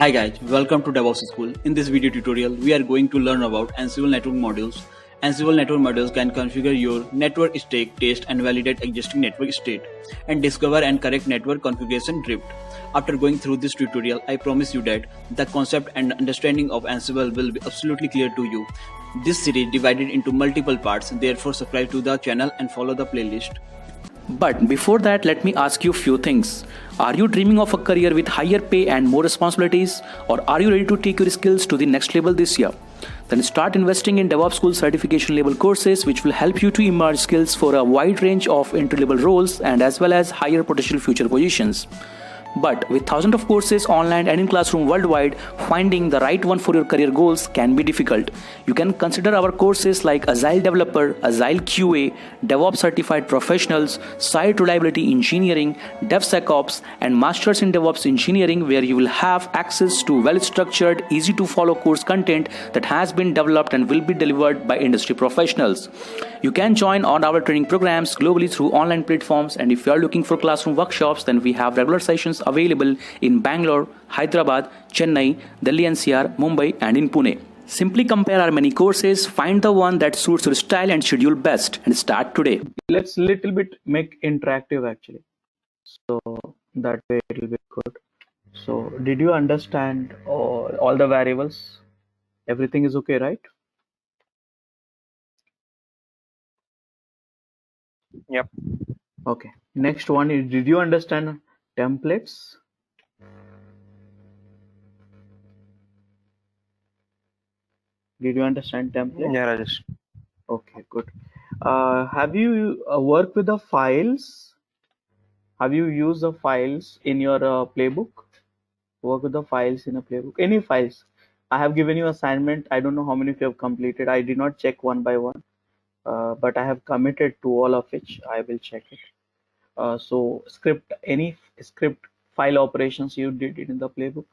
Hi guys, welcome to DevOps School. In this video tutorial, we are going to learn about Ansible network modules. Ansible network modules can configure your network state, test and validate existing network state, and discover and correct network configuration drift. After going through this tutorial, I promise you that the concept and understanding of Ansible will be absolutely clear to you. This series divided into multiple parts, therefore subscribe to the channel and follow the playlist. But before that, let me ask you a few things. Are you dreaming of a career with higher pay and more responsibilities? Or are you ready to take your skills to the next level this year? Then start investing in DevOps School certification level courses which will help you to emerge skills for a wide range of entry level roles and as well as higher potential future positions. But with thousands of courses online and in classroom worldwide, finding the right one for your career goals can be difficult. You can consider our courses like Agile Developer, Agile QA, DevOps Certified Professionals, Site Reliability Engineering, DevSecOps, and Masters in DevOps Engineering, where you will have access to well-structured, easy-to-follow course content that has been developed and will be delivered by industry professionals. You can join on our training programs globally through online platforms, and if you are looking for classroom workshops, then we have regular sessions available in Bangalore, Hyderabad, Chennai, Delhi NCR, Mumbai, and in Pune. Simply compare our many courses, find the one that suits your style and schedule best, and start today. Let's little bit make interactive actually, so that way it will be good. So did you understand all the variables? Everything is okay, right? Yep. Okay, next one is, did you understand templates? Did you understand templates? Yeah, Rajesh. Okay, good. Have you worked with the files? Have you used the files in your playbook? Work with the files in a playbook. Any files. I have given you assignment. I don't know how many of you have completed. I did not check one by one, but I have committed to all of which. I will check it. So any script file operations you did it in the playbook.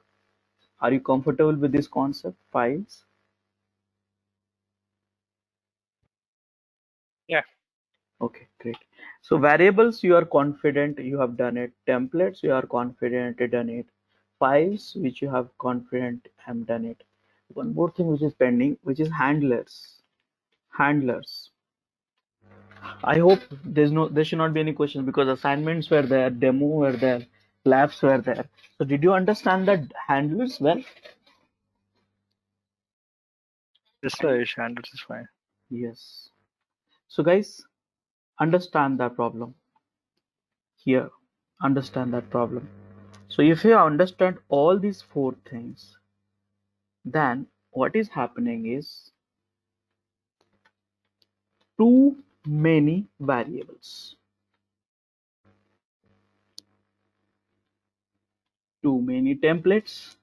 Are you comfortable with this concept, files? Yeah. Okay, great. So variables, you are confident you have done it. Templates, you are confident you done it. Files, which you have confident have done it. One more thing which is pending, which is handlers. Handlers. I hope there should not be any questions because assignments were there, demo were there, labs were there. So did you understand that handlers well? Yes, Rajesh, and it is fine. Yes. So guys, understand that problem here. Understand that problem. So if you understand all these four things, then what is happening is too many variables, too many templates,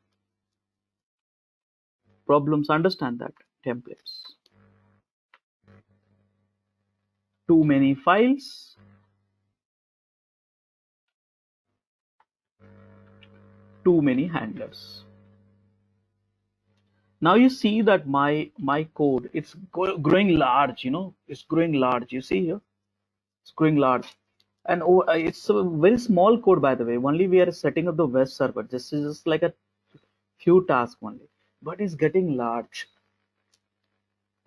problems, understand that, templates, too many files, too many handlers. Now you see that my code, it's growing large, it's growing large. You see here, it's growing large. And it's a very small code, by the way. Only we are setting up the web server. This is just like a few tasks only, but it's getting large.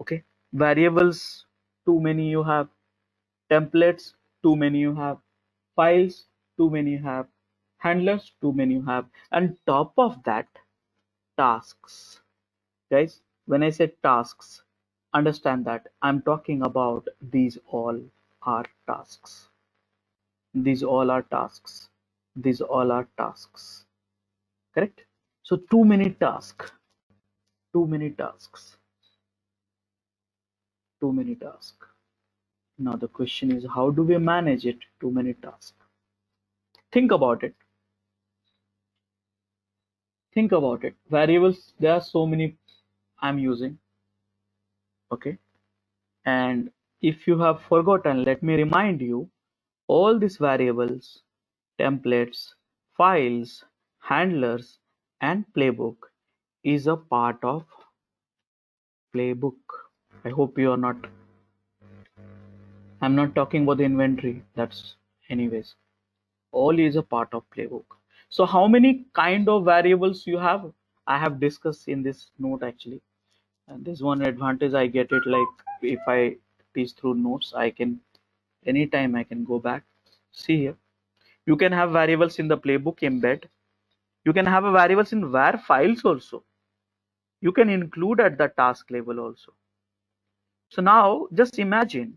Okay, variables, too many you have, templates, too many you have, files, too many you have, handlers, too many you have, and top of that, tasks. Guys, when I say tasks, understand that I'm talking about these all are tasks. These all are tasks. These all are tasks. Correct? So too many tasks. Too many tasks. Too many tasks. Now the question is, how do we manage it? Too many tasks. Think about it. Think about it. Variables, there are so many I'm using. Okay. And if you have forgotten, let me remind you, all these variables, templates, files, handlers, and playbook is a part of playbook. I hope you are not. I'm not talking about the inventory. That's anyways. All is a part of playbook. So how many kind of variables you have? I have discussed in this note actually. And there's one advantage I get it, like if I teach through notes, I can anytime I can go back. See here, you can have variables in the playbook embed. You can have a variables in var files also. You can include at the task level also. So now just imagine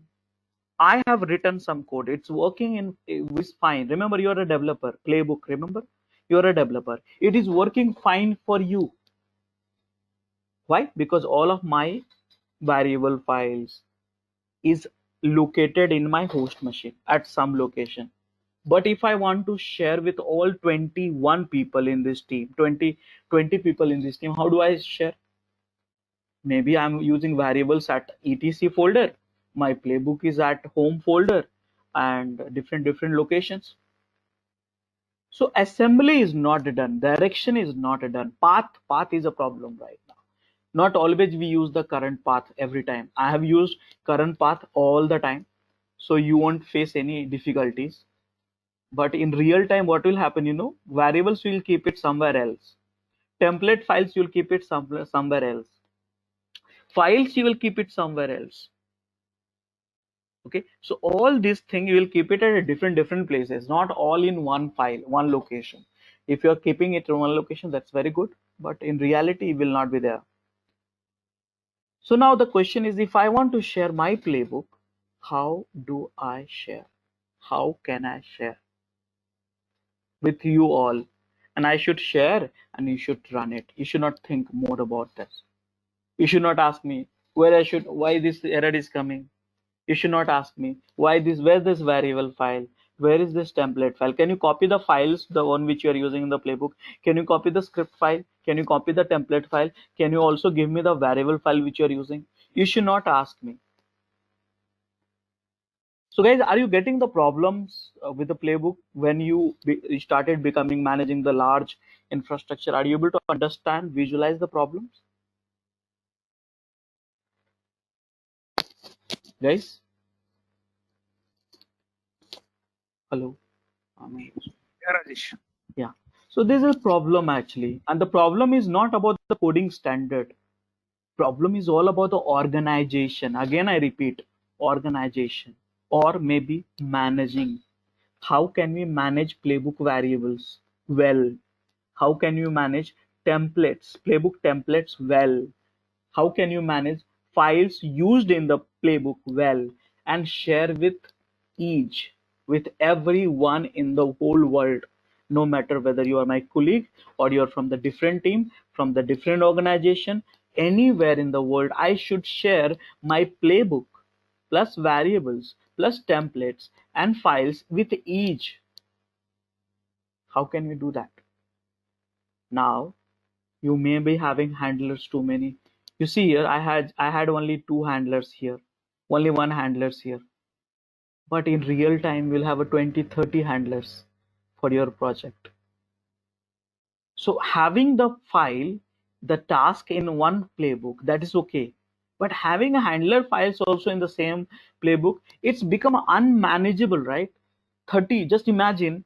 I have written some code. It's working in is fine. Remember, you're a developer. Playbook. Remember, you're a developer. It is working fine for you. Why? Because all of my variable files is located in my host machine at some location. But if I want to share with all 21 people in this team, 20 people in this team, how do I share? Maybe I'm using variables at etc folder. My playbook is at home folder and different locations. So assembly is not done, direction is not done, path is a problem right now. Not always we use the current path every time. I have used current path all the time, so you won't face any difficulties. But in real time, what will happen, variables will keep it somewhere else. Template files you'll keep it somewhere else. Files you will keep it somewhere else. Okay, so all these things you will keep it at a different places, not all in one file, one location. If you're keeping it in one location, that's very good, but in reality it will not be there. So now the question is, if I want to share my playbook, how do I share? How can I share with you all? And I should share and you should run it. You should not think more about this. You should not ask me why this error is coming. You should not ask me where this variable file, where is this template file. Can you copy the files, the one which you are using in the playbook? Can you copy the script file? Can you copy the template file? Can you also give me the variable file which you are using? You should not ask me. So guys, are you getting the problems with the playbook when you started becoming managing the large infrastructure? Are you able to understand, visualize the problems, guys? Hello. Yeah, Rajesh. Yeah. So this is a problem actually, and the problem is not about the coding standard. Problem is all about the organization. Again, I repeat, organization, or maybe managing. How can we manage playbook variables well? How can you manage templates, playbook templates well? How can you manage files used in the playbook well and share with everyone in the whole world, no matter whether you are my colleague or you're from the different team, from the different organization, anywhere in the world, I should share my playbook plus variables plus templates and files with each. How can we do that? Now you may be having handlers too many. You see here, I had only two handlers here, only one handlers here. But in real time, we'll have a 20-30 handlers for your project. So having the file, the task in one playbook, that is okay. But having a handler files also in the same playbook, it's become unmanageable, right? 30, just imagine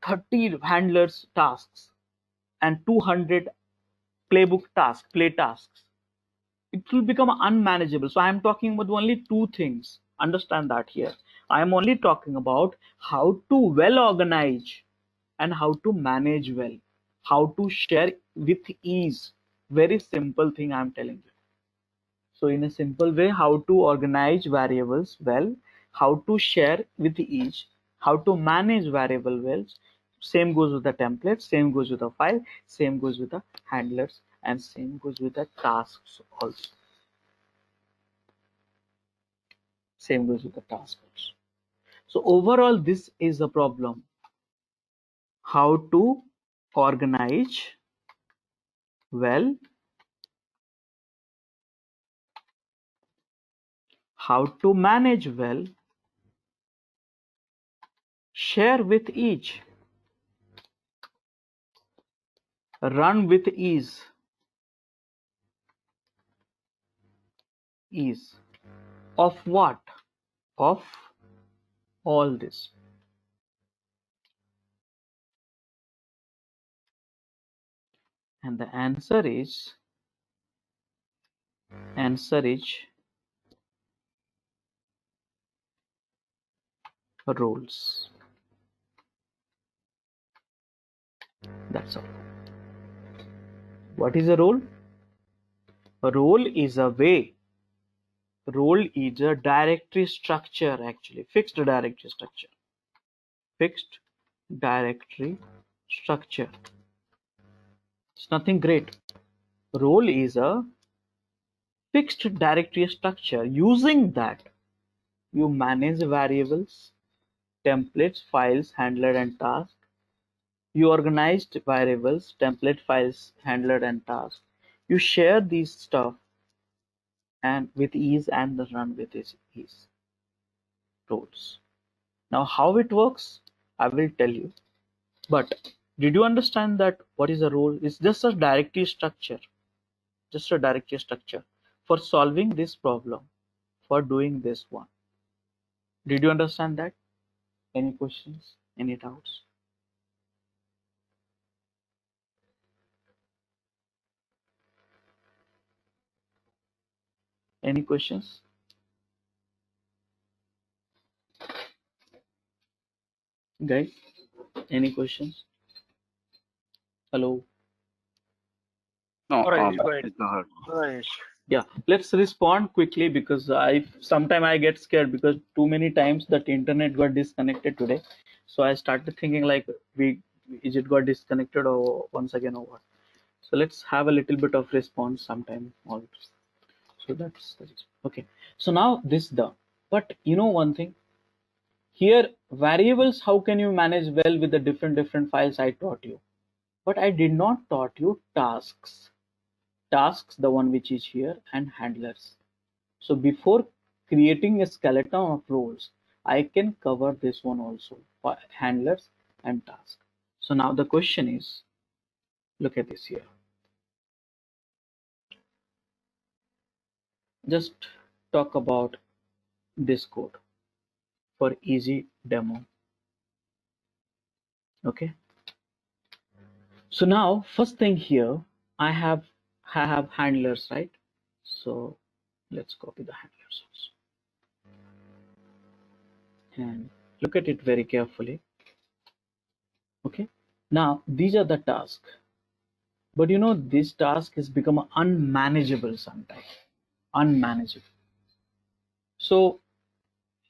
30 handlers tasks and 200 playbook tasks, play tasks. It will become unmanageable. So I am talking about only two things. Understand that here. I am only talking about how to well organize and how to manage well, how to share with ease. Very simple thing I am telling you. So in a simple way, how to organize variables well, how to share with ease, how to manage variable well. Same goes with the templates, same goes with the file, same goes with the handlers, and same goes with the tasks also. Same goes with the task also. So overall, this is the problem. How to organize well, how to manage well, share with each, run with ease. Ease. Of what? Of all this. And the answer is roles. That's all. What is a role? A role is a way. Role is a directory structure, actually. Fixed directory structure. Fixed directory structure. It's nothing great. Role is a fixed directory structure. Using that, you manage variables, templates, files, handler, and task. You organized variables, template files, handler, and task. You share these stuff and with ease and run with ease. Roles. Now, how it works, I will tell you. But did you understand that what is a role? It's just a directory structure. Just a directory structure for solving this problem, for doing this one. Did you understand that? Any questions? Any doubts? Any questions? Guys, any questions? Hello? No, Alright. go ahead. Rajesh. Yeah, let's respond quickly because sometimes I get scared because too many times that internet got disconnected today. So I started thinking like is it got disconnected or once again or what? So let's have a little bit of response sometime. So that's okay. So now this the but you know one thing here variables, how can you manage well with the different files I taught you, but I did not taught you tasks, the one which is here, and handlers. So before creating a skeleton of roles, I can cover this one also for handlers and tasks. So now the question is, look at this here. Just talk about this code for easy demo. Okay. So now first thing here, I have handlers, right? So let's copy the handlers also. And look at it very carefully. Okay. Now these are the tasks. But you know, this task has become unmanageable sometimes. Unmanageable. So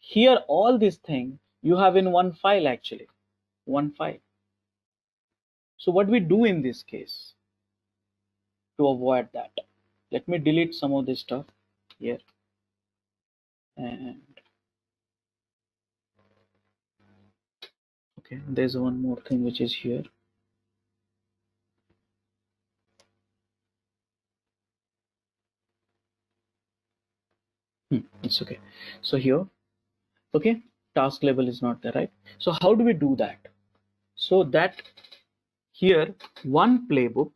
here all these things you have in one file actually. One file. So what we do in this case to avoid that? Let me delete some of this stuff here. And okay, there's one more thing which is here. It's okay. So here, okay, task level is not there, right? So how do we do that? So that here one playbook,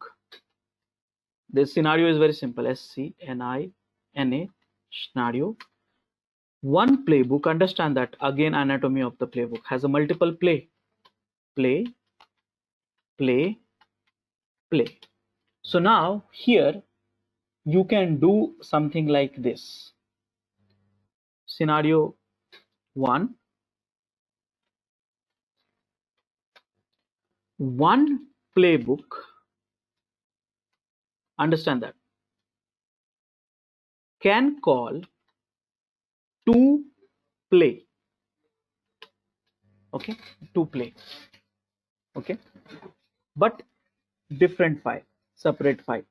the scenario is very simple. SCNINA scenario. One playbook, understand that again, anatomy of the playbook has a multiple play. So now here you can do something like this. Scenario 1, one playbook, understand that, can call to play. Okay, to play. Okay, but different file, separate file.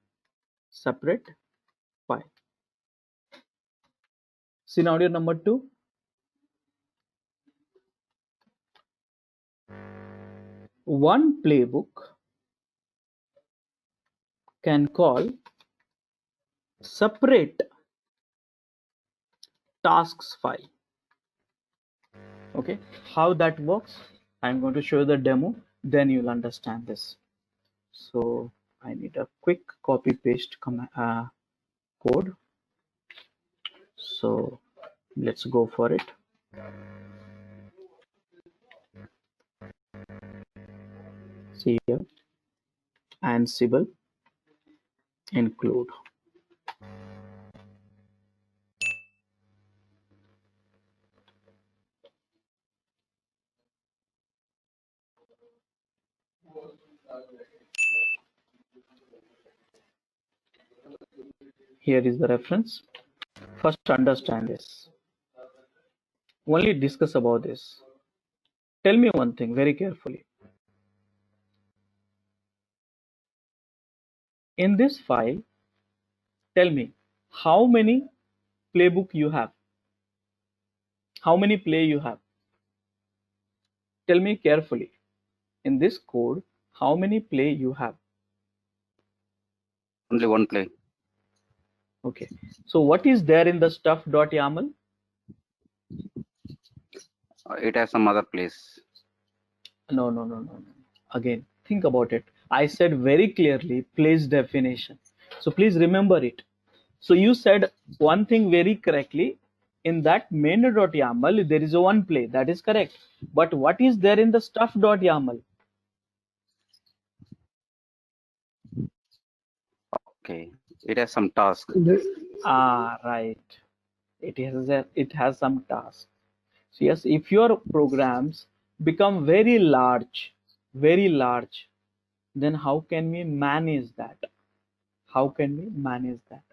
Scenario number 2, one playbook can call separate tasks file. Okay, how that works, I'm going to show you the demo, then you'll understand this. So I need a quick copy paste code. So let's go for it. See here, Ansible include. Here is the reference. First understand this. Only discuss about this. Tell me one thing very carefully. In this file, tell me how many playbook you have. How many play you have? Tell me carefully. In this code, how many play you have? Only one play. Okay. So what is there in the stuff.yaml? It has some other place. No. Again, think about it. I said very clearly place definition. So please remember it. So you said one thing very correctly. In that main.yaml, there is a one play. That is correct. But what is there in the stuff.yaml? Okay. It has some task. Right. It has some task. So yes, if your programs become very large, then how can we manage that? How can we manage that?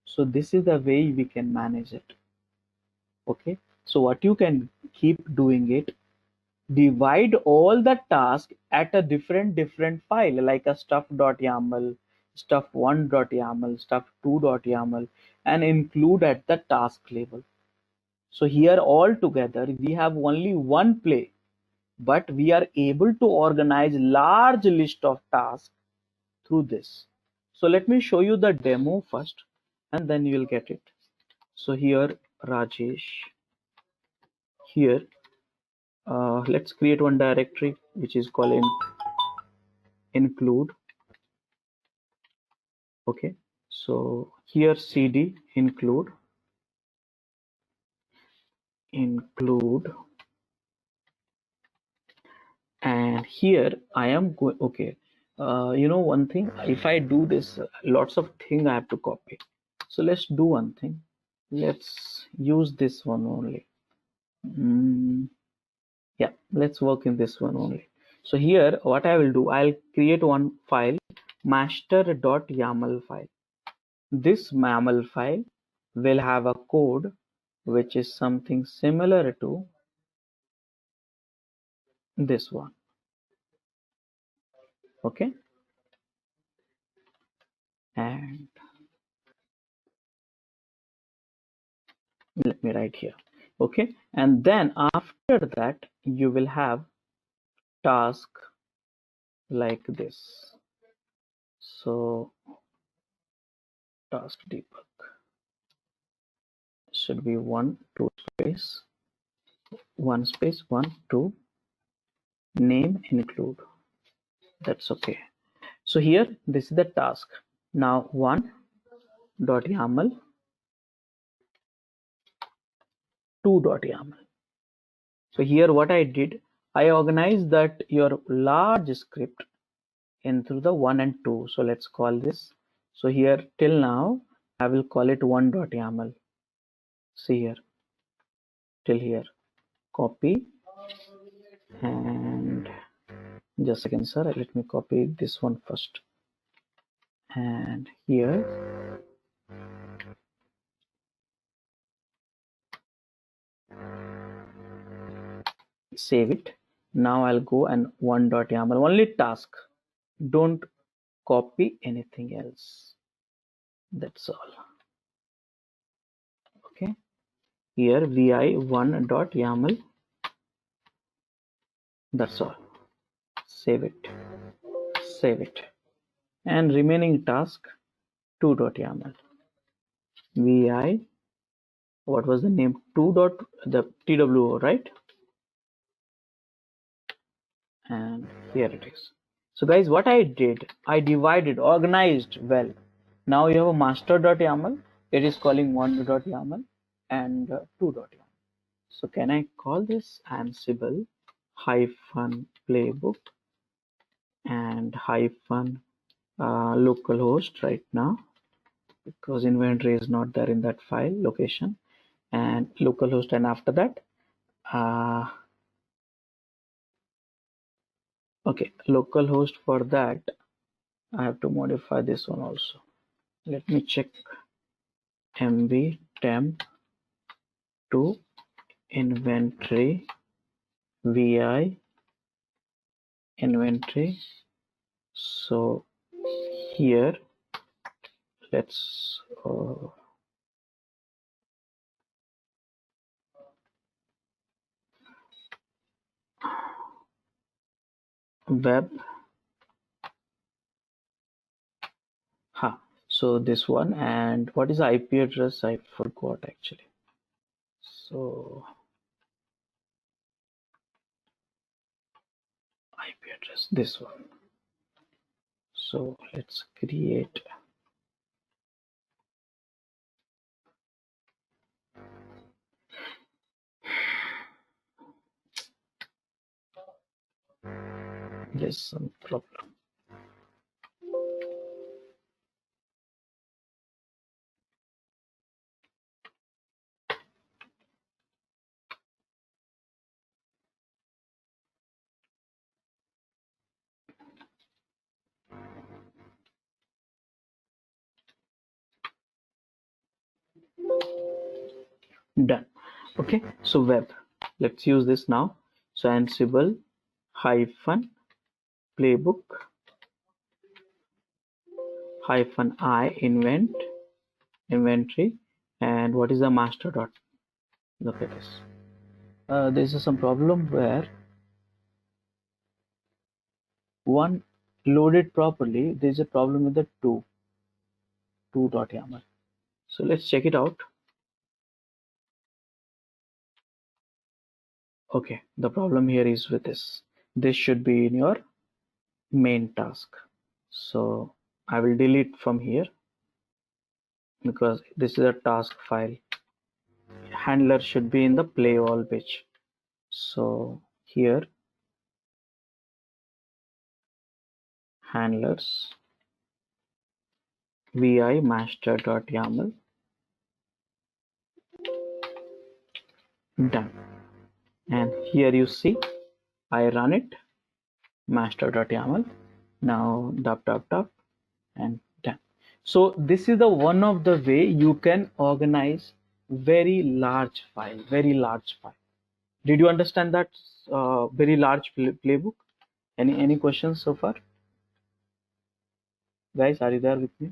So this is the way we can manage it. Okay. So what you can keep doing it, divide all the tasks at a different file like a stuff.yaml, stuff1.yaml, stuff2.yaml, and include at the task level. So here all together we have only one play, but we are able to organize large list of tasks through this. So let me show you the demo first and then you will get it. So here Rajesh, here let's create one directory which is called include. Okay, so here cd include, and here I am going. Okay, you know one thing, if I do this, lots of thing I have to copy. So let's do one thing. Let's use this one only. Yeah, let's work in this one only. So here what I will do, I'll create one file, master.yaml file. This YAML file will have a code which is something similar to this one. Okay, and let me write here. Okay, and then after that you will have task like this. So task debug should be 1 2 space 1 space 1 2 name include. That's okay. So here this is the task. Now 1.yaml 2.yaml. So here what I did, I organized that your large script in through the 1 and 2. So let's call this. So here till now I will call it 1.yaml. See here till here. Copy and just a second, sir. Let me copy this one first. And here save it. Now I'll go and 1.yaml only task. Don't copy anything else. That's all. Okay. Here vi1.yaml. That's all. Save it. Save it. And remaining task 2.yaml. Vi. What was the name? 2. The TWO, right? And here it is. So guys, what I did, I divided, organized well. Now you have a master.yaml. It is calling 1.yaml and 2.yaml. So can I call this Ansible hyphen playbook and hyphen localhost right now, because inventory is not there in that file location, and localhost, and after that okay, localhost. For that I have to modify this one also. Let me check. mv temp to inventory vi inventory. So here let's web. So this one, and what is the IP address? I forgot actually. So IP address, this one. So let's create there's some problem. Done. Okay, so web, let's use this now. So Ansible hyphen playbook hyphen I inventory, and what is the master dot? Look at this. This is some problem where one loaded properly. There's a problem with the two.yaml. So let's check it out. Okay, the problem here is with this. This should be in your main task. So I will delete from here because this is a task file. Handler should be in the play all page. So here handlers vi master.yaml. Done. And here you see I run it master.yaml. Now dot and done. So this is the one of the way you can organize very large file. Did you understand that very large playbook? Any questions so far? Guys, are you there with me?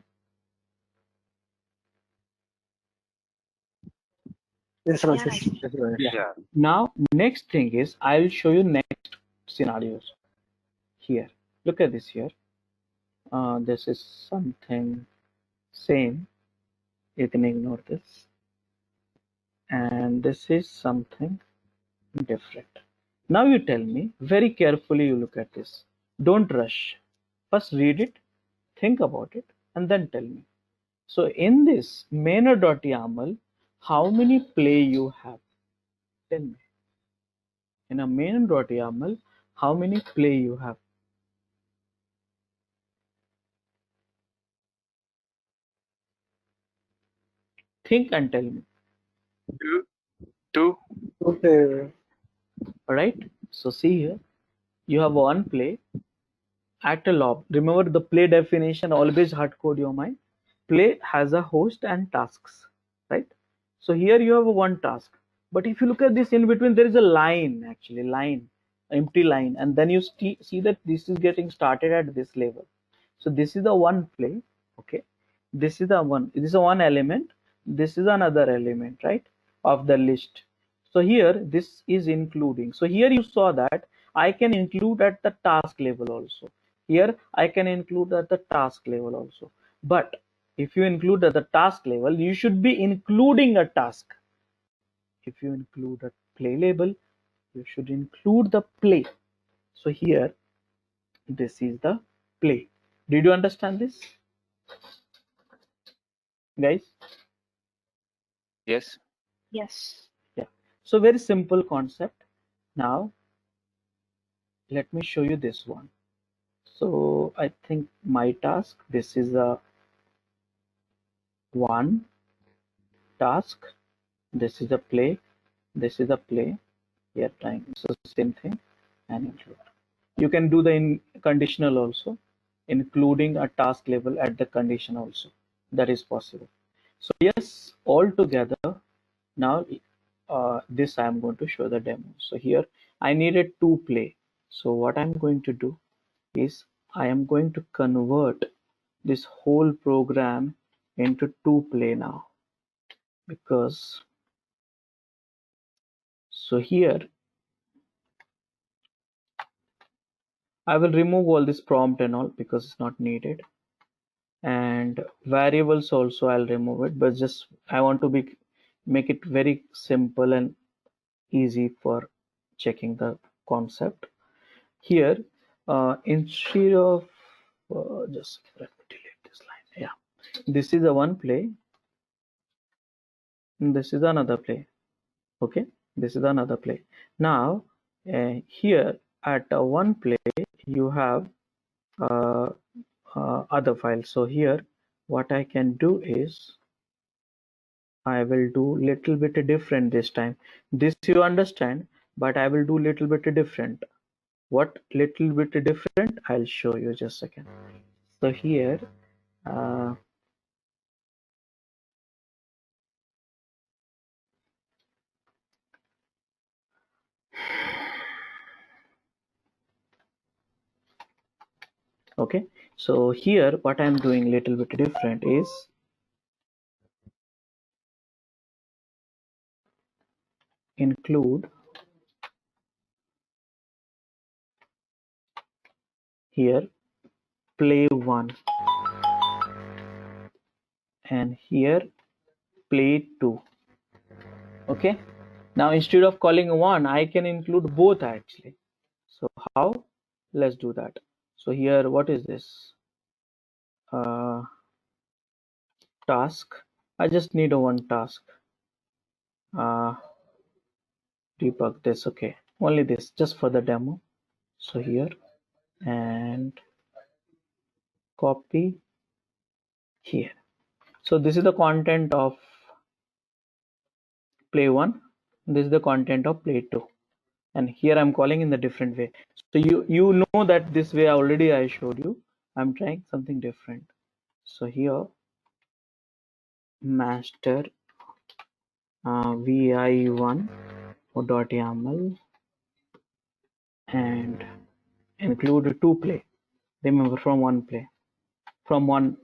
Yes, Rajesh. Yeah. Now next thing is I'll show you next scenarios. Here, look at this here. This is something same. You can ignore this. And this is something different. Now you tell me very carefully. You look at this. Don't rush. First read it, think about it, and then tell me. So in this mainer.yaml, how many play you have? Tell me. In a main.yaml, how many play you have? Think and tell me. Two. Okay. All right. So see here, you have one play at a lob. Remember the play definition, always hard code your mind. Play has a host and tasks, right? So here you have one task. But if you look at this in between, there is a line, actually line, empty line, and then you see that this is getting started at this level. So this is the one play, okay? This is the one. This is one element. This is another element, right, of the list. So here this is including. So here you saw that I can include at the task level also. Here I can include at the task level also. But if you include at the task level, you should be including a task. If you include a play label, you should include the play. So here, this is the play. Did you understand this, guys? Yes. Yes. Yeah. So very simple concept. Now, let me show you this one. So I think my task, this is a one task, this is a play, this is a play, here time, so same thing, and include. You can do the conditional also, including a task level at the condition also, that is possible. So yes, all together now this I am going to show the demo. So here I needed to play. So what I'm going to do is I am going to convert this whole program into to play now, because so here I will remove all this prompt and all because it's not needed, and variables also I'll remove it, but just I want to make it very simple and easy for checking the concept. Here instead of just let me delete this line. Yeah, this is a one play and this is another play. Okay, this is another play. Now here at one play you have uh, other files. So here what I can do is I will do little bit different this time. This you understand, but I will do little bit different. What little bit different? I'll show you just a second. So here uh, okay, so here what I'm doing little bit different is include here play one and here play two. Okay, now instead of calling one I can include both actually. So how? Let's do that. So here what is this task? I just need a one task. Debug this. Okay, only this just for the demo. So here and copy here. So this is the content of play one, this is the content of play two, and here I'm calling in the different way. So you know that this way already I showed you. I'm trying something different. So here master vi1 .yaml and include to play. Remember from one play, from one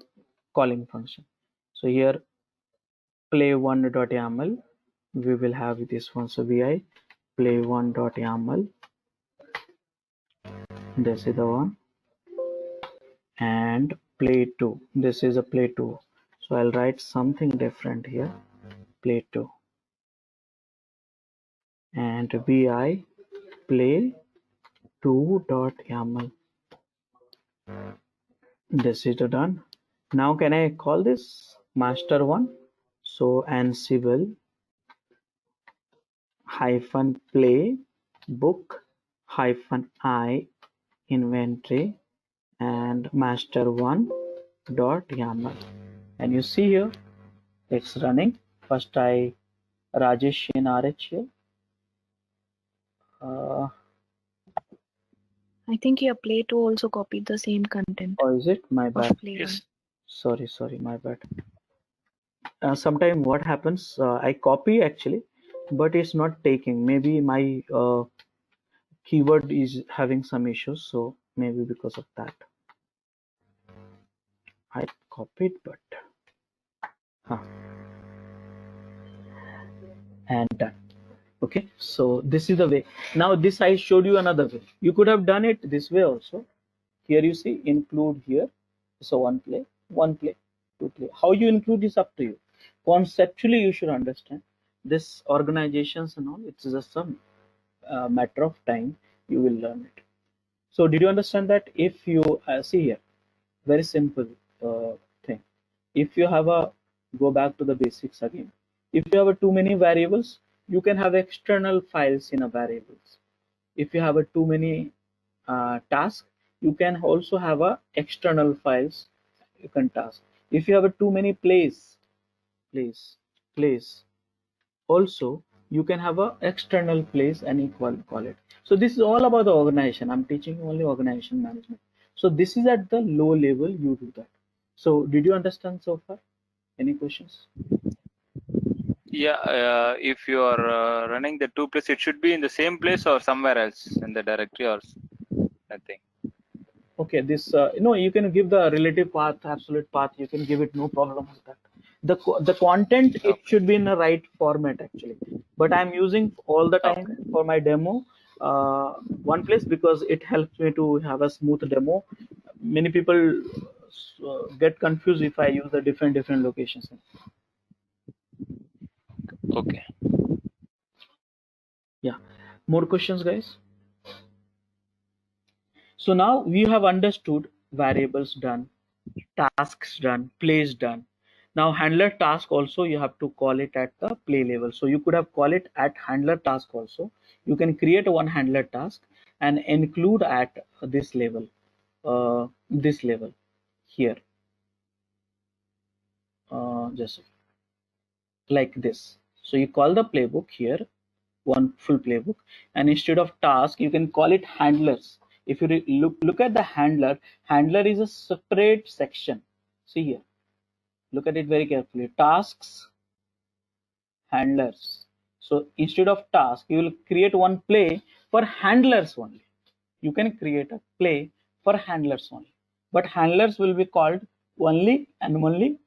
calling function. So here play1.yaml, we will have this one. So vi play1.yaml, this is the one, and play2, this is a play2. So I'll write something different here, play2, and vi play2.yaml. This is done. Now can I call this master one? So ansible hyphen play book hyphen I inventory and master one dot yaml, and you see here it's running. First I Rajesh in RHL. I think your play 2 also copied the same content Or is it my of bad? play 1. Sorry, my bad. Sometimes what happens, I copy actually, but it's not taking. Maybe my keyword is having some issues, so maybe because of that I copied, but and done. Okay, so this is the way. Now this I showed you another way. You could have done it this way also. Here you see include here. So one play, two play. How you include is up to you. Conceptually you should understand this organizations and all. It's just some matter of time you will learn it. So did you understand that? If you see here, very simple thing. If you have a go back to the basics again. If you have a too many variables, you can have external files in a variables. If you have a too many tasks, you can also have a external files you can task. If you have a too many place also you can have a external place and call it. So this is all about the organization. I'm teaching you only organization management. So this is at the low level you do that. So did you understand so far? Any questions? Yeah, if you are running the two place, it should be in the same place or somewhere else in the directory or nothing. Okay, this no, you can give the relative path, absolute path. You can give it, no problem with that. The content it Okay. should be in the right format actually. But I'm using all the time Okay. for my demo one place because it helps me to have a smooth demo. Many people get confused if I use the different locations. Okay. Yeah, more questions, guys? So now we have understood variables done, tasks done, plays done. Now handler task also you have to call it at the play level. So you could have call it at handler task also. You can create one handler task and include at this level here, just like this. So you call the playbook here, one full playbook, and instead of task you can call it handlers. If you look at the handler is a separate section. See here, look at it very carefully. Tasks, handlers. So instead of task you will create one play for handlers only. You can create a play for handlers only, but handlers will be called only and only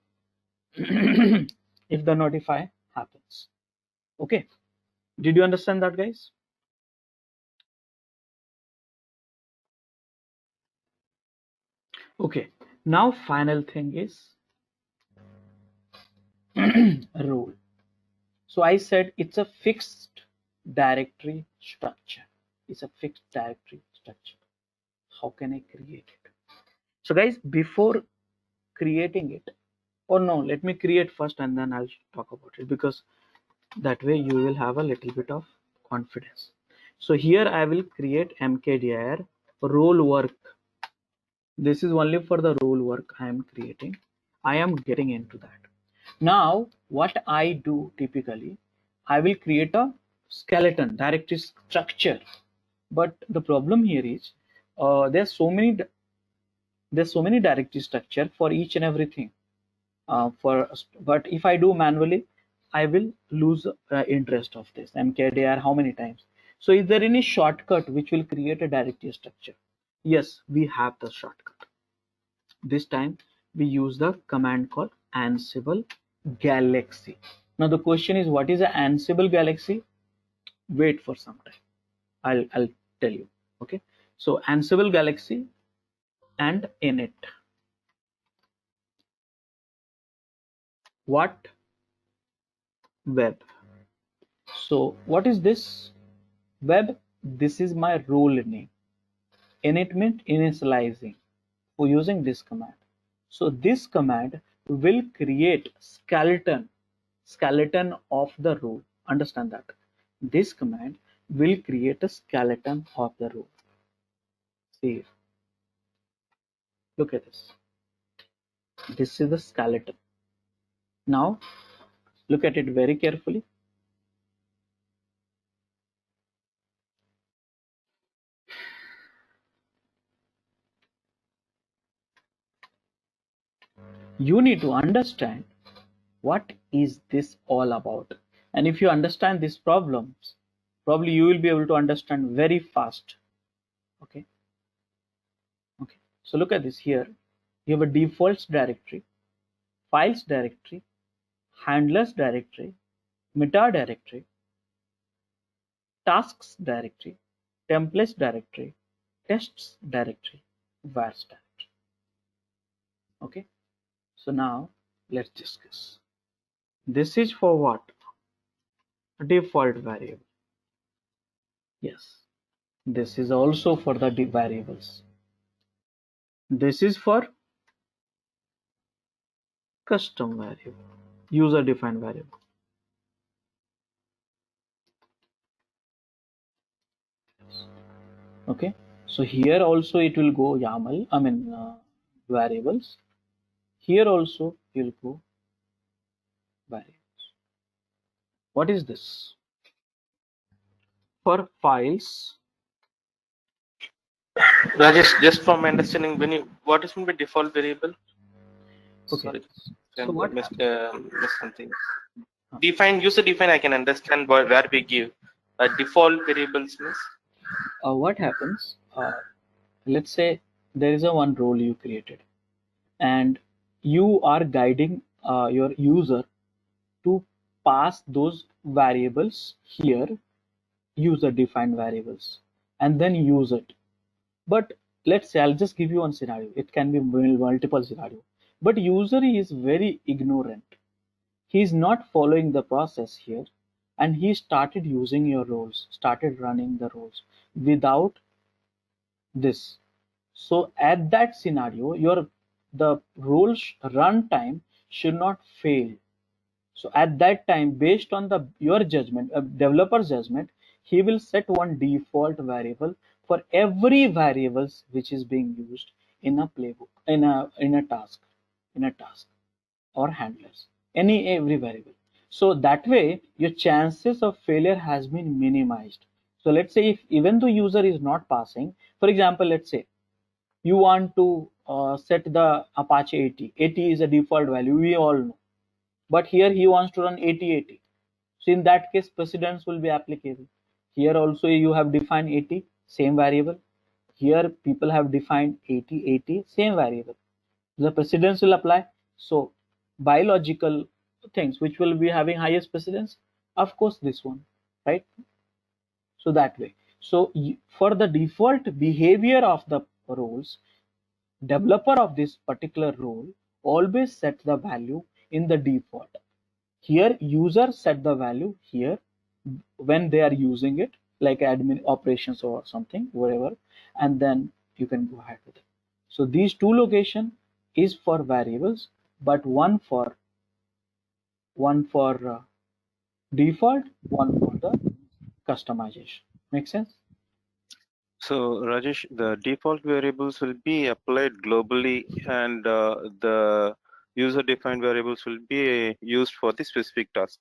if the notify happens. Okay, did you understand that, guys? Okay, now final thing is role. So I said it's a fixed directory structure. It's a fixed directory structure. How can I create it? So guys, before creating it, or no, let me create first and then I'll talk about it, because that way you will have a little bit of confidence. So here I will create mkdir role work. This is only for the role work I am creating. I am getting into that. Now what I do typically, I will create a skeleton directory structure. But the problem here is there's so many directory structure for each and everything. But if I do manually, I will lose interest of this mkdir how many times. So is there any shortcut which will create a directory structure? Yes, we have the shortcut. This time we use the command called Ansible Galaxy. Now the question is, what is an Ansible Galaxy? Wait for some time. I'll tell you. Okay. So Ansible Galaxy and init. What? Web. So what is this? Web. This is my role name. Init means initializing for using this command. So this command will create skeleton of the role. Understand that. This command will create a skeleton of the role. See, look at this. This is the skeleton. Now look at it very carefully. You need to understand what is this all about. And if you understand these problems, probably you will be able to understand very fast. Okay. Okay. So look at this here. You have a defaults directory, files directory, handlers directory, meta directory, tasks directory, templates directory, tests directory, vars directory. Okay. So now let's discuss. This is for what? Default variable. Yes. This is also for the variables. This is for custom variable, user defined variable. Okay. So here also it will go YAML, variables. Here also you'll go variables. What is this? For files, Rajesh, just from my understanding, what is meant by default variable? okay. Sorry, So what missed something. User define, I can understand where we give. Default variables means. what happens? Let's say there is a one role you created, and you are guiding your user to pass those variables here, user defined variables, and then use it. But let's say I'll just give you one scenario. It can be multiple scenario, but user is very ignorant. He's not following the process here, and he started using your roles, started running the roles without this. So at that scenario, the role runtime should not fail. So at that time, based on your judgment, developer's judgment, he will set one default variable for every variables which is being used in a playbook, in a task or handlers, every variable. So that way your chances of failure has been minimized. So let's say if even the user is not passing, for example, let's say you want to set the Apache 80. 80 is a default value, we all know. But here he wants to run 80-80. So in that case, precedence will be applicable. Here also you have defined 80, same variable. Here people have defined 80-80, same variable. The precedence will apply. So biological things which will be having highest precedence, of course this one, right? So that way. So for the default behavior of the roles, developer of this particular role always set the value in the default. Here user set the value here when they are using it, like admin operations or something, whatever, and then you can go ahead with it. So these two location is for variables, but one for default, one for the customization. Make sense? So Rajesh, the default variables will be applied globally, and the user-defined variables will be used for the specific task.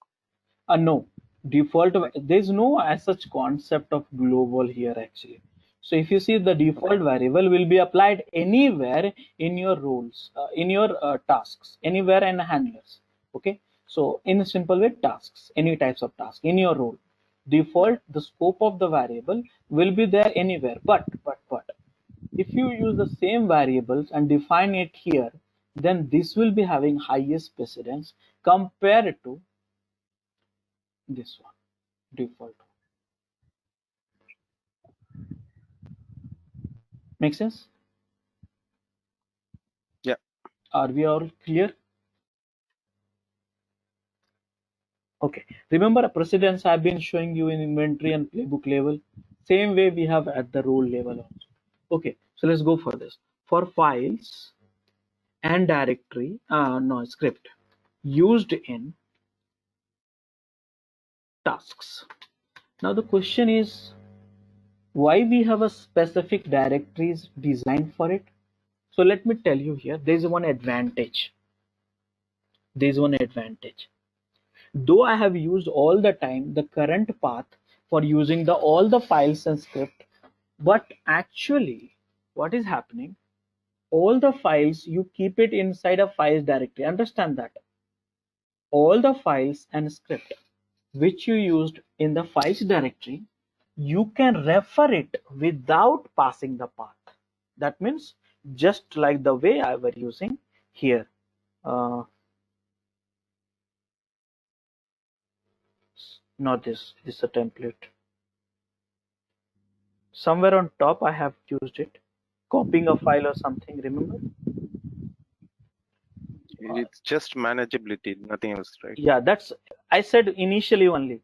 No, default, there's no as such concept of global here actually. So if you see, the default variable will be applied anywhere in your roles, in your tasks, anywhere in handlers. Okay, so in a simple way, tasks, any types of task in your role, default, the scope of the variable will be there anywhere. But if you use the same variables and define it here, then this will be having highest precedence compared to this one, default. Make sense? Yeah. Are we all clear? Okay. Remember, precedence I've been showing you in inventory and playbook level. Same way we have at the role level also. Okay. So let's go for this. For files and directory, script used in tasks. Now the question is, why we have a specific directories designed for it? So let me tell you here, there's one advantage. Though I have used all the time the current path for using all the files and script, but actually what is happening, all the files you keep it inside a files directory. Understand that all the files and script which you used in the files directory, you can refer it without passing the path. That means just like the way I were using here. Not this is a template. Somewhere on top I have used it, copying a file or something, remember? It's just manageability, nothing else, right? Yeah, that's, I said initially only.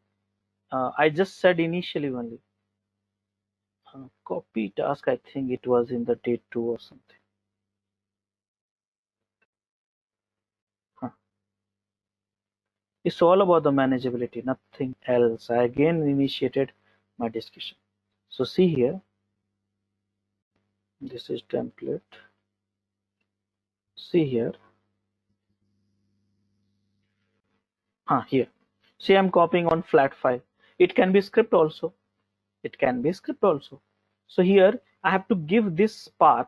I just said initially only. Copy task, I think it was in the date 2 or something. It's all about the manageability, nothing else. I again initiated my discussion. So see here, This is template. See here. Here. See, I'm copying on flat file. It can be script also. It can be script also. So here I have to give this path.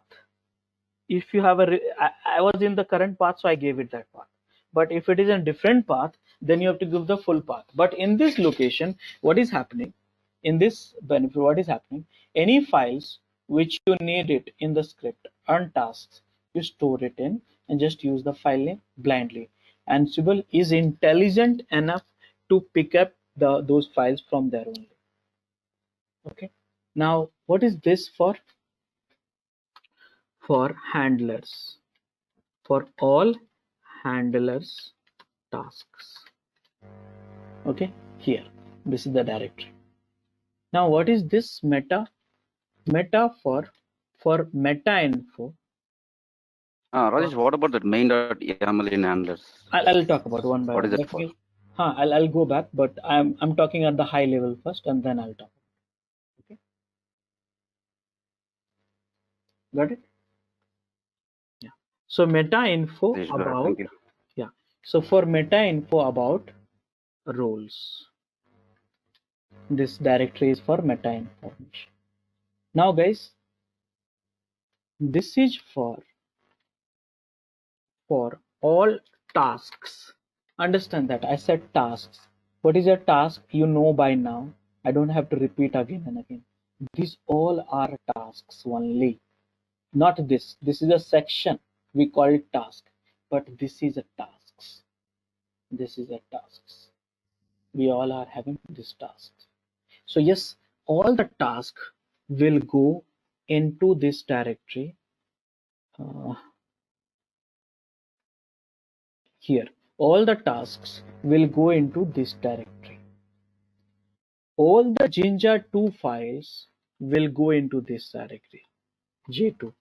If you have I was in the current path, so I gave it that path. But if it is a different path, then you have to give the full path. But in this location, what is happening? In this benefit, what is happening? Any files which you need it in the script and tasks, you store it in and just use the file name blindly. Ansible is intelligent enough to pick up those files from there only. Okay. Now, what is this for? For handlers. For all handlers tasks. Okay. Here, this is the directory. Now, what is this meta? Meta for meta info. Rajesh, what about that main.yaml in handlers? I'll talk about one by What one. is it for? I'll go back, but I'm talking at the high level first, and then I'll talk. Okay. Got it? Yeah. So meta info Yes, got it. about Thank you. So for meta info about roles, this directory is for meta information. Now guys, this is for all tasks. Understand that I said tasks. What is a task? You know by now. I don't have to repeat again and again. These all are tasks only. Not this. This is a section. We call it task. But this is a tasks. This is a tasks. We all are having this task. So yes, all the task will go into this directory. Here, all the tasks will go into this directory. All the Jinja 2 files will go into this directory, J2,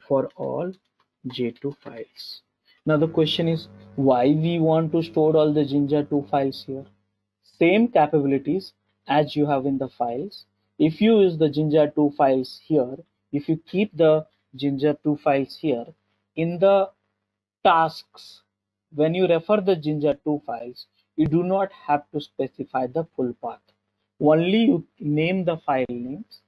for all J2 files. Now the question is, why we want to store all the Jinja 2 files here? Same capabilities as you have in the files. If you use the Jinja 2 files here, if you keep the Jinja 2 files here, in the tasks, when you refer the Jinja 2 files, you do not have to specify the full path. Only you name the file names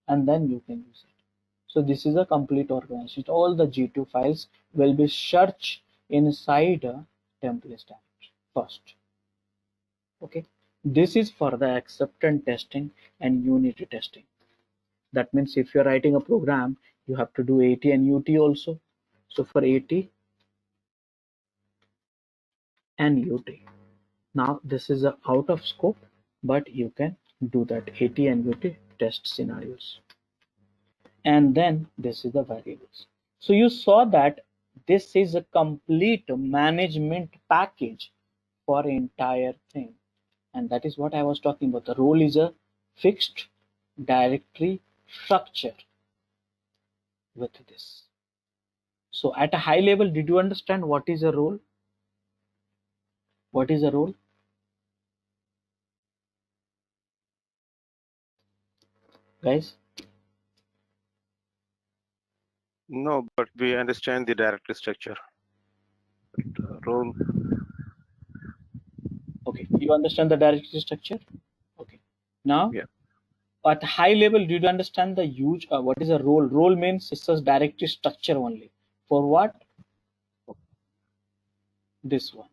and then you can use it. So this is a complete organization. All the G2 files will be searched inside a template directory first. Okay, this is for the acceptance testing and unit testing. That means if you're writing a program, you have to do AT and UT also. So for AT and UT, now this is out of scope, but you can do that AT and UT test scenarios. And then this is the variables. So you saw that this is a complete management package for entire thing. And that is what I was talking about. The role is a fixed directory structure with this. So at a high level, did you understand what is a role? What is a role? Guys? No, but we understand the directory structure. Role. Okay, you understand the directory structure? Okay. Now, Yeah. at high level, did you understand the huge, what is a role? Role means it's a directory structure only. For what? This one.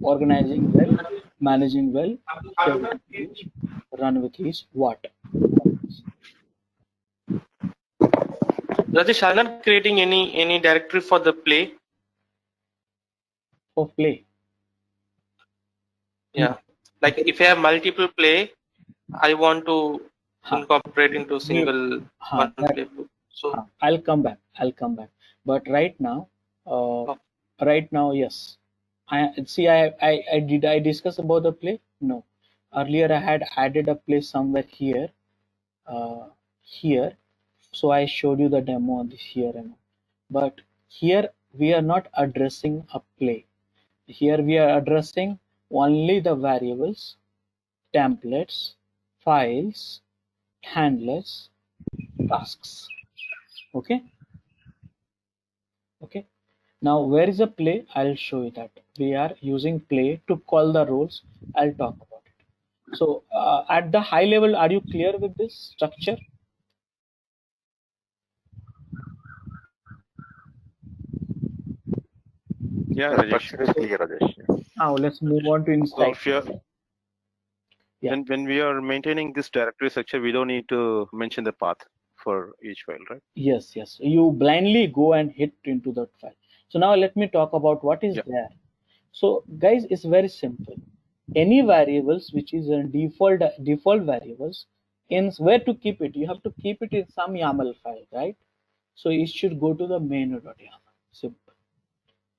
Organizing well, managing well, run with ease, what? Rajesh, I'm not creating any directory for the play. For play. Yeah, like if I have multiple play, I want to incorporate into single one playbook. So I'll come back. But right now, yes. Did I discuss about the play? No. Earlier I had added a play somewhere here, here. So I showed you the demo on this here, but here we are not addressing a play. Here we are addressing only the variables, templates, files, handlers, tasks. Okay. Okay. Now, where is the play? I'll show you that. We are using play to call the roles. I'll talk about it. So, at the high level, are you clear with this structure? Yeah, The Rajesh. structure is clear, Rajesh. Now, let's move on to So insight. if you're, Yeah. when we are maintaining this directory structure, we don't need to mention the path for each file, right? Yes, yes. You blindly go and hit into that file. So now let me talk about what is Yeah. there. So guys, it's very simple. Any variables which is a default variables, in where to keep it, you have to keep it in some YAML file, right? So it should go to the main.yaml. Simple.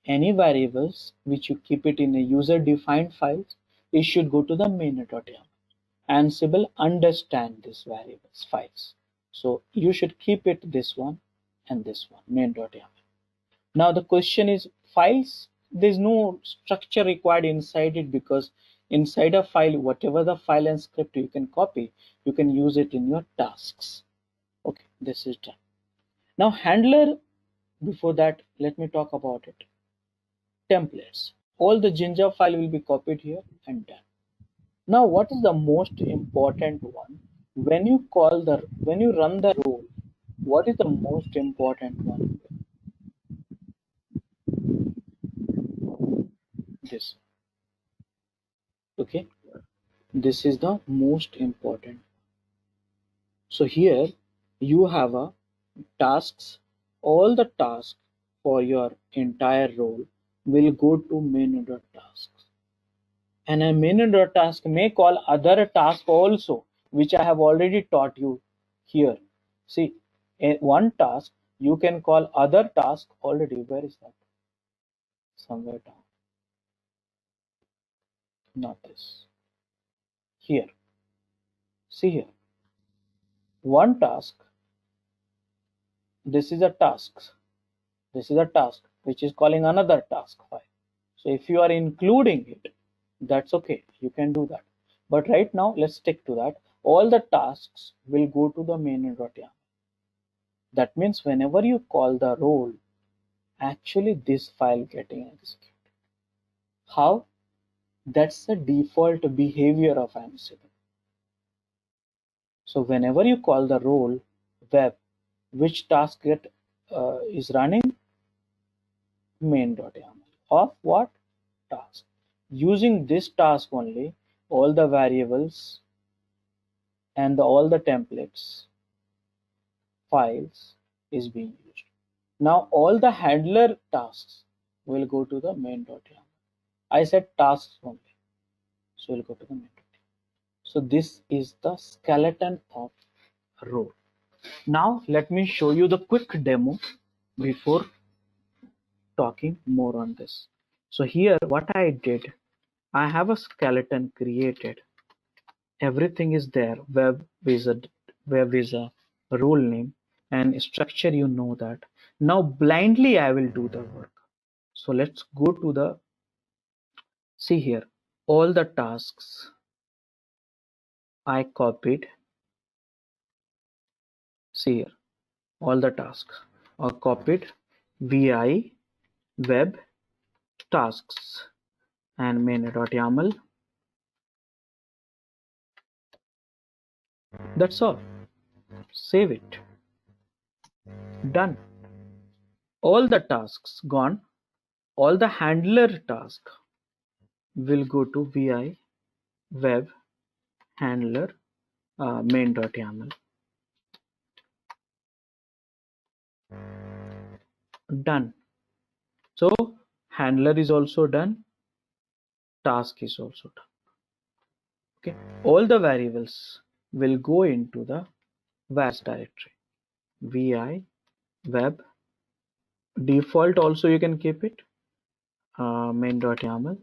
Any variables which you keep it in a user defined files, it should go to the main.yaml. Ansible understand these variables files. So you should keep it this one and this one, main.yaml. Now the question is files, there's no structure required inside it because inside a file, whatever the file and script you can copy, you can use it in your tasks. Okay, this is done. Now handler, before that, let me talk about it. Templates. All the Jinja file will be copied here and done. Now, what is the most important one? When you run the role, what is the most important one? This. Okay. This is the most important. So here you have a tasks. All the tasks for your entire role will go to main.tasks. And a main.task may call other task also, which I have already taught you here. See, in one task you can call other task already. Where is that? Somewhere down. Not this. Here. See here. One task. This is a task. This is a task which is calling another task file. So if you are including it, that's okay. You can do that. But right now, let's stick to that. All the tasks will go to the main.yaml. That means whenever you call the role, actually this file getting executed. How? That's the default behavior of Ansible. So whenever you call the role web, which task is running? Main.yaml of what? Task. Using this task only, all the variables and all the templates files is being used. Now all the handler tasks will go to the main.yaml. I said tasks only, so we'll go to the main.yaml. So this is the skeleton of a role. Now let me show you the quick demo before talking more on this. So here what I did, I have a skeleton created. Everything is there. Web is a role name and structure, you know that. Now blindly I will do the work. So let's go to the, see here, all the tasks I copied. See here, all the tasks are copied. Vi web tasks and main.yaml. That's all. Save it. Done. All the tasks gone. All the handler task will go to vi web handler main.yaml. Done. So handler is also done. Task is also done. Okay. All the variables will go into the vars directory. Vi web default also you can keep it. Main.yaml.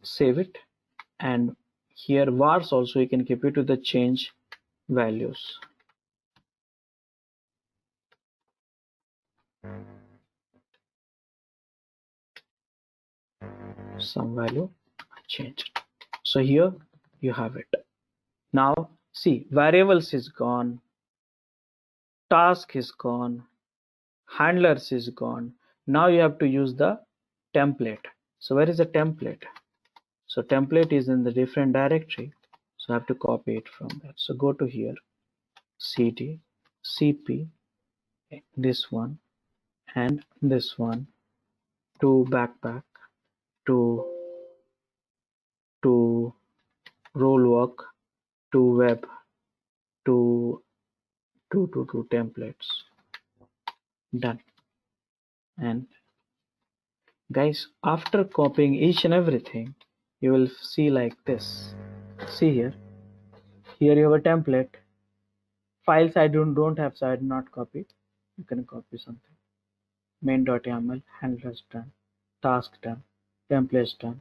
Save it, and here vars also you can keep it to the change values. Some value change. So here you have it. Now See, variables is gone, task is gone, handlers is gone. Now you have to use the template. So where is the template? So template is in the different directory. So I have to copy it from there. So go to here, cd, cp, this one and this one, to backpack, to role work, to web, to templates. Done. And guys, after copying each and everything, you will see like this. See here you have a template. Files I don't have, so I did not copy. You can copy something. Main.yaml, handlers done, task done, templates done,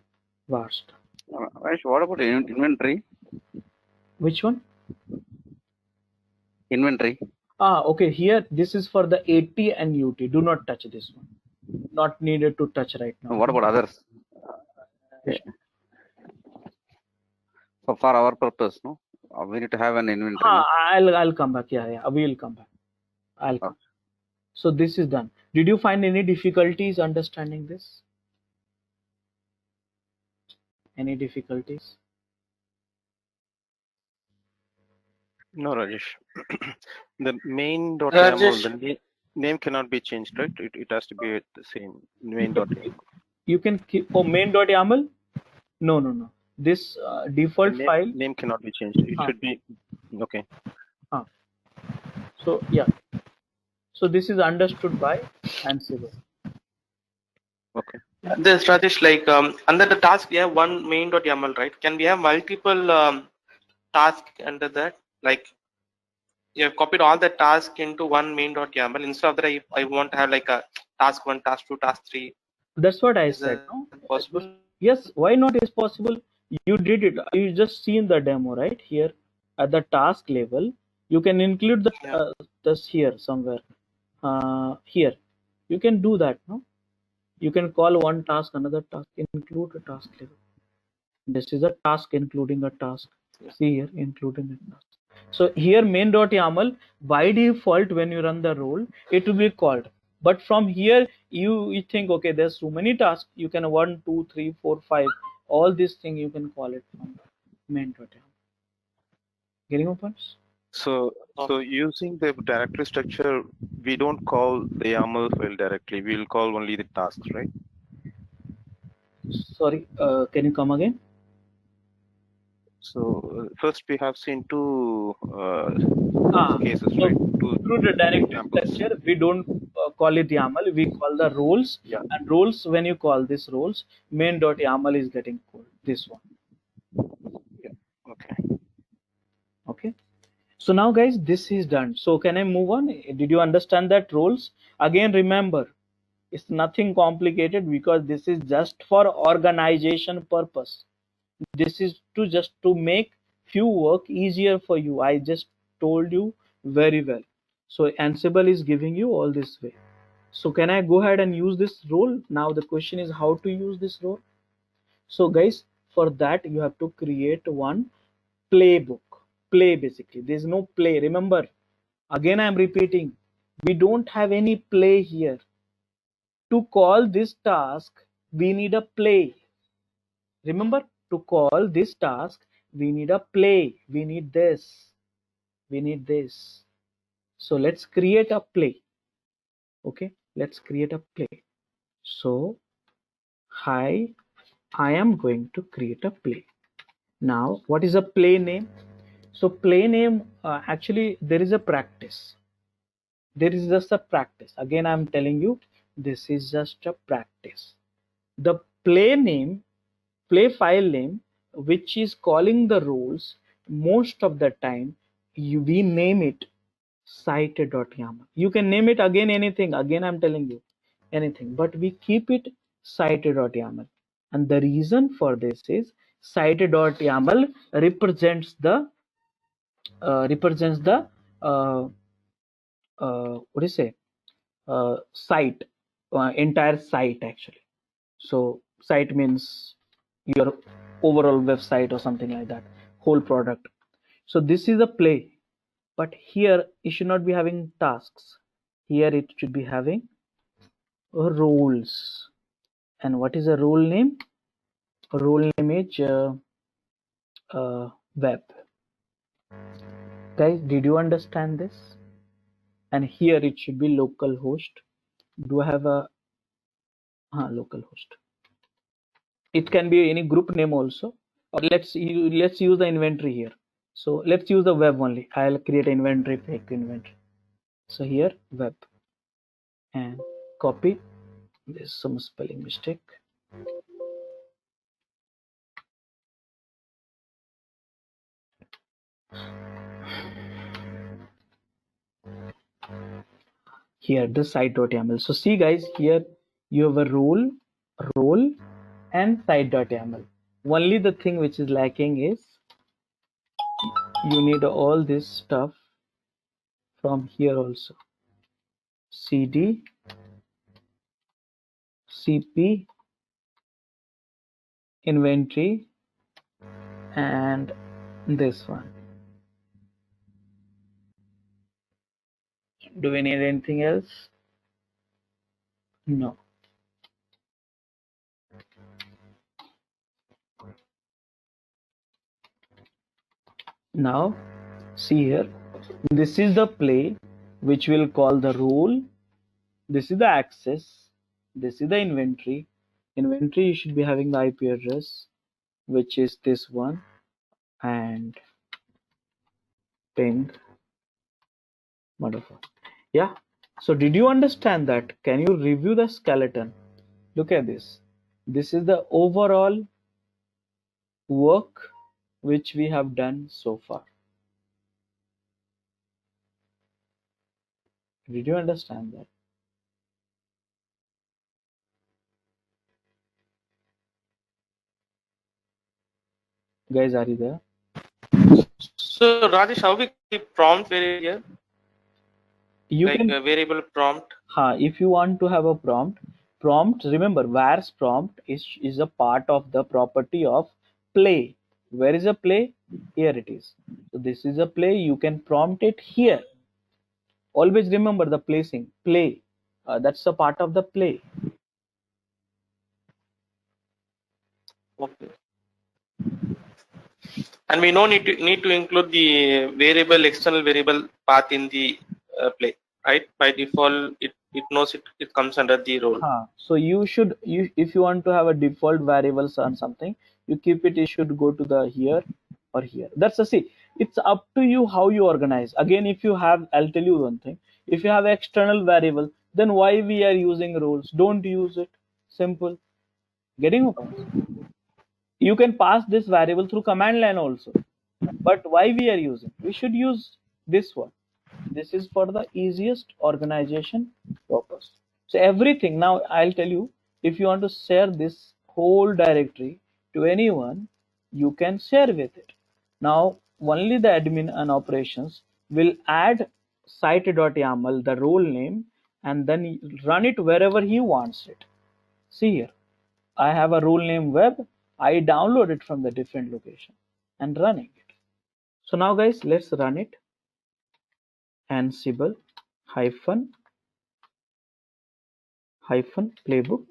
vars done. Rajesh, what about inventory? Which one? Inventory. Okay, here this is for the AT and UT. Do not touch this one. Not needed to touch right now. What about others? For our purpose, no? We need to have an inventory. I'll come back. Yeah, we will come back. I'll come. So this is done. Did you find any difficulties understanding this? Any difficulties? No, Rajesh. The main.yaml, Rajesh. the name cannot be changed, right? It has to be the same main.yaml. You can keep main.yaml. No. This default file name cannot be changed. It should be okay. So yeah. So this is understood by Ansible. Okay. This Rajesh, like under the task we have one main.yaml, right? Can we have multiple tasks under that? Like you have copied all the task into one main.yaml. Instead of that, I want to have like a task 1, task 2, task 3. That's what I Is said. that No? possible? Yes. Why not is possible? You did it. You just seen the demo right here at the task level. You can include the this here somewhere. Here you can do that. No, you can call one task another task, include a task level. This is a task including a task. See here, including a task. So here main.yaml by default when you run the role it will be called, but from here you think okay there's so many tasks, you can 1 2 3 4 5 all this thing you can call it from main.yaml. Getting my points? So using the directory structure, we don't call the YAML file directly. We'll call only the tasks, right? Sorry, can you come again? So first we have seen two cases, so right? Through the directory structure, we don't call it YAML, we call the roles. Yeah. And roles, when you call this roles, main.yaml is getting called, this one. Yeah. Okay. Okay. So now guys, this is done. So can I move on? Did you understand that roles? Again, remember, it's nothing complicated because this is just for organization purpose. This is just to make few work easier for you. I just told you very well. So Ansible is giving you all this way. So can I go ahead and use this role? Now the question is how to use this role. So guys, for that you have to create one playbook. Play basically. There's no play. Remember, again I'm repeating, we don't have any play here. To call this task, we need a play. Remember, to call this task, we need a play. We need this. We need this. So let's create a play. Okay, let's create a play. So, hi, I am going to create a play. Now, what is a play name? So play name, actually there is a practice. There is just a practice. Again, I'm telling you, this is just a practice. The play name, play file name, which is calling the roles, most of the time, we name it site.yaml. You can name it again anything. Again, I'm telling you anything, but we keep it site.yaml. And the reason for this is site.yaml represents the what do you say, site, entire site actually. So site means your overall website or something like that, whole product. So this is a play, but here it should not be having tasks. Here it should be having roles. And what is a role name? A role name is web. Guys, did you understand this? And here it should be localhost. Do I have a localhost? It can be any group name also. Or let's use the inventory here. So let's use the web only. I'll create inventory, fake inventory. So here web, and copy. There's some spelling mistake. Here the site.yaml. So see guys, here you have a role and site.yaml. Only the thing which is lacking is you need all this stuff from here also. cd cp inventory and this one. Do we need anything else? No. Now see here, this is the play which will call the role. This is the access. This is the inventory. Inventory, you should be having the IP address, which is this one, and ping. Wonderful. Yeah. So did you understand that? Can you review the skeleton? Look at this. This is the overall work which we have done so far. Did you understand that? Guys, are you there? So Rajesh, how we keep prompt variable here? You Like can a variable prompt. if you want to have a prompt, remember where's prompt is a part of the property of play. Where is a play? Here it is. So this is a play, you can prompt it here. Always remember the placing, play. That's a part of the play. Okay. And we need to include the variable, external variable path in the play, right? By default, it knows it comes under the role. So you should, if you want to have a default variables on something, you keep it, it should go to the here or here. That's a see. It's up to you how you organize. Again, if you have, I'll tell you one thing. If you have external variable, then why we are using roles? Don't use it. Simple. Getting it? You can pass this variable through command line also. But why we are using? We should use this one. This is for the easiest organization purpose. So everything, now I'll tell you, if you want to share this whole directory to anyone, you can share with it. Now only the admin and operations will add site.yaml, the role name, and then run it wherever he wants it. See here, I have a role name web. I download it from the different location and running it. So now guys, let's run it. Ansible hyphen playbook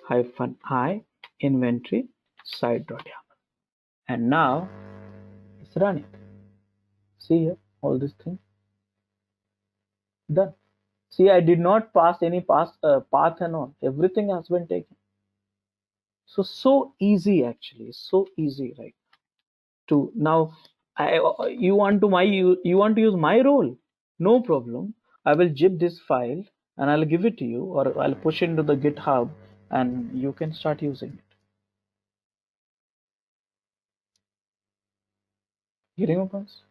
hyphen I inventory site.yaml, and now let's run it. See here, all this thing done. See, I did not pass any path and all. Everything has been taken. So easy, actually, so easy, right? To now, you want to use my role? No problem. I will zip this file and I'll give it to you, or I'll push it into the GitHub, and you can start using it. Getting my points?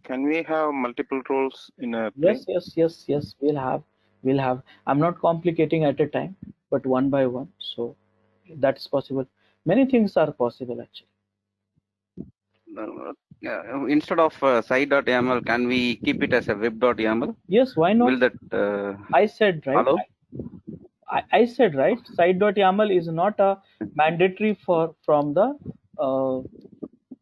Can we have multiple roles in a play? Yes. We'll have. I'm not complicating at a time, but one by one. So that's possible. Many things are possible actually. Instead of site.yaml, can we keep it as a web.yaml? Yes, why not? Will that I said, right? follow? I said right, site.yaml is not a mandatory from the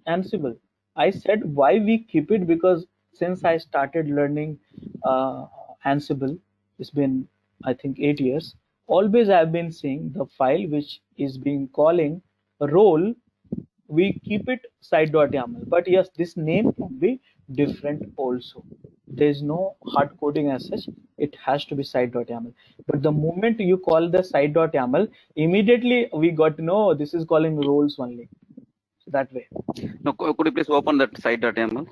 Ansible. I said why we keep it, because since I started learning Ansible, it's been I think 8 years. Always I've been seeing the file which is being calling a role, we keep it site.yaml. But yes, this name can be different also. There's no hard coding as such. It has to be site.yaml. But the moment you call the site.yaml, immediately we got to know this is calling roles only. So that way. Now, could you please open that site.yaml?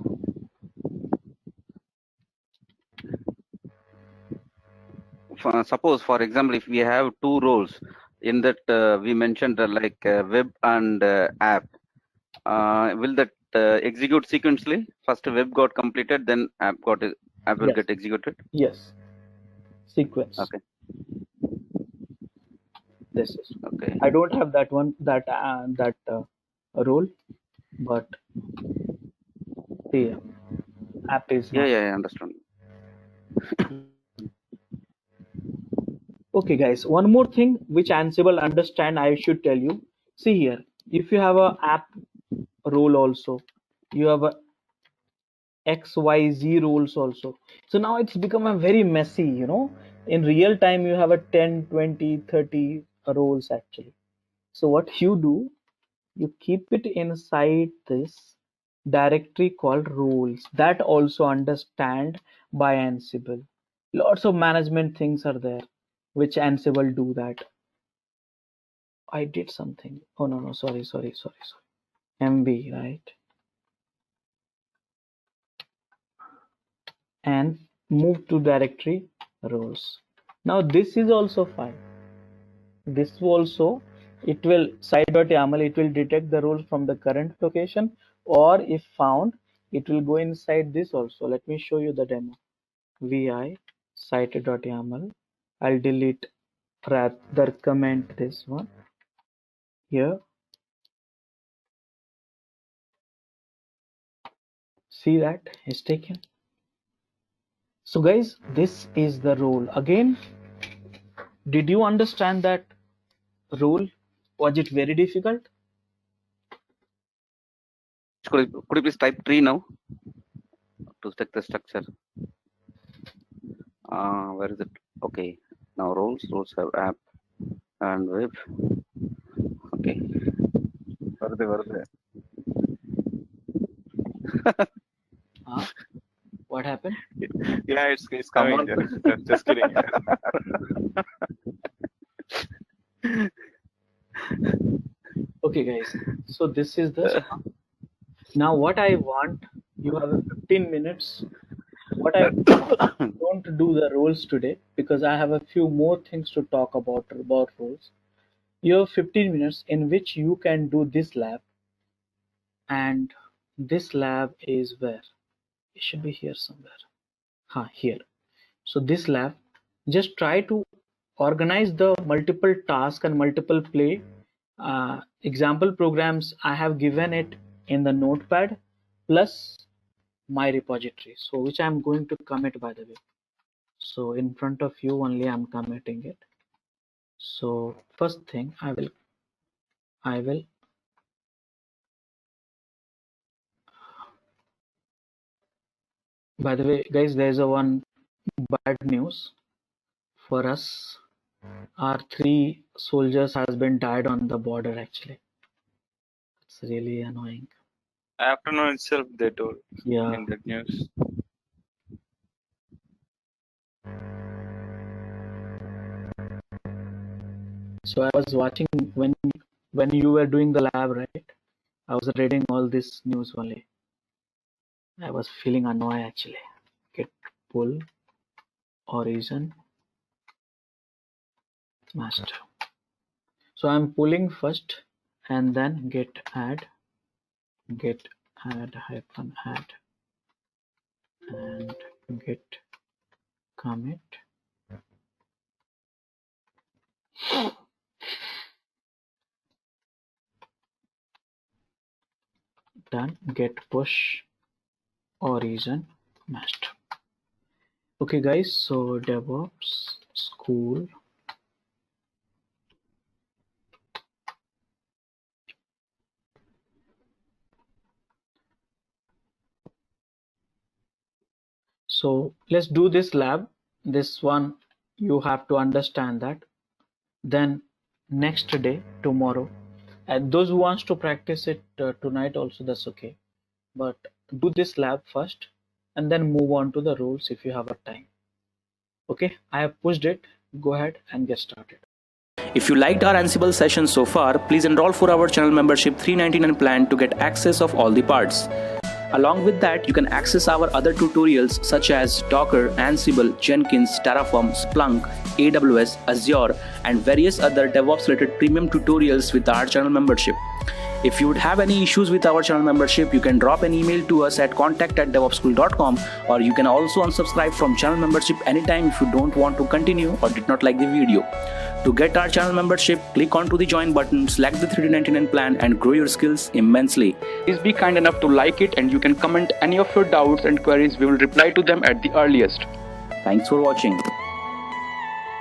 Suppose, for example, if we have two roles in that we mentioned like web and app, will that execute sequentially? First web got completed, then app will Yes. get executed. Yes. Sequence. Okay. This is. Okay. I don't have that one, that role, but the app is not. Yeah, I understand. Okay, guys, one more thing which Ansible understand, I should tell you. See here, if you have a app role also, you have a XYZ roles also. So now it's become a very messy, you know. In real time, you have a 10, 20, 30 roles actually. So what you do, you keep it inside this directory called roles that also understand by Ansible. Lots of management things are there which Ansible do that. I did something. Oh no, sorry. MB, right? And move to directory roles. Now this is also fine. This also, it will site.yaml, it will detect the roles from the current location, or if found, it will go inside this also. Let me show you the demo. Vi site.yaml. I'll delete rather comment this one here. See that is taken. So guys, this is the role. Again, did you understand that role? Was it very difficult? Could you please type tree now to check the structure? Where is it? Okay. Now roles have app and web. Okay. What happened? Yeah, it's Come coming. on. Just kidding. Okay guys, so this is the now what I want, you have 15 minutes. What I don't do the roles today because I have a few more things to talk about roles. You have 15 minutes in which you can do this lab, and this lab is where it should be here somewhere. Here. So this lab, just try to organize the multiple tasks and multiple play example programs. I have given it in the notepad plus my repository, so which I'm going to commit, by the way. So in front of you only I'm committing it. So first thing I will by the way guys, there's a one bad news for us. Our 3 soldiers has been died on the border actually. It's really annoying. Afternoon itself, they told Yeah. in that news. So I was watching when you were doing the lab, right? I was reading all this news only. I was feeling annoyed actually. Get pull origin master. So I'm pulling first and then get add hyphen add and get commit. Done. Get push origin master. Okay guys, so DevOps school So let's do this lab. This one you have to understand that. Then next day, tomorrow, and those who wants to practice it tonight also, that's okay. But do this lab first and then move on to the rules if you have a time. Okay, I have pushed it. Go ahead and get started. If you liked our Ansible session so far, please enroll for our channel membership 399 plan to get access of all the parts. Along with that, you can access our other tutorials such as Docker, Ansible, Jenkins, Terraform, Splunk, AWS, Azure, and various other DevOps related premium tutorials with our channel membership. If you would have any issues with our channel membership, you can drop an email to us at contact@devopsschool.com, or you can also unsubscribe from channel membership anytime if you don't want to continue or did not like the video. To get our channel membership, click onto the join button, select the 399 plan and grow your skills immensely. Please be kind enough to like it, and you can comment any of your doubts and queries. We will reply to them at the earliest. Thanks for watching.